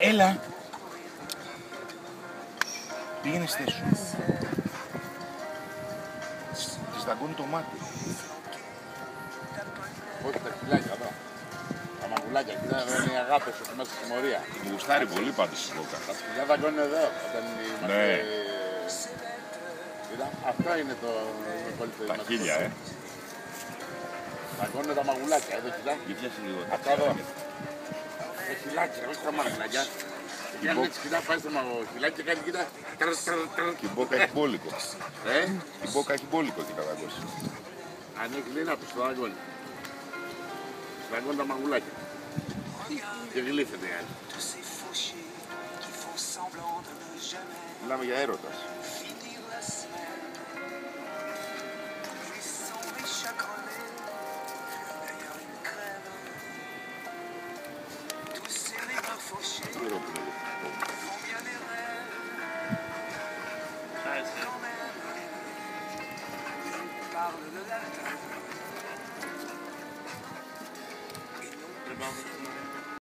Έλα. Πήγαινε στέσου. Της δαγκώνει το μάτι. Όχι τα χιλάκια εδώ. Τα μαγουλάκια, κοίτα εδώ είναι οι αγάπες εκεί μέσα στη μορία. Μου γουστάρει πολύ πάντως η κόκα. Τα σκυλιά δαγκώνουν εδώ, όταν είμαστε... Ναι. Κοίτα, αυτό είναι το κολλητό. Τα χίλια, Δαγκώνουν τα μαγουλάκια, εδώ κοίτα. Γύφιασε λίγο. Αυτά εδώ. Τα χιλάκια, όχι τα μαγουλάκια. Και αν έτσι κοίτα, πάει στο μαγουλάκι και κάνει κοίτα. Και η μπόκα έχει μπόλικο. Ε, Η μπόκα έχει μπόλικο και τα δαγκώσει. αν έχει λέει να το στο δαγκώνει. Στο δαγκώνει τα μαγουλάκια. Και γλύφεται η άλλη. Μιλάμε για έρωτας. Parle de la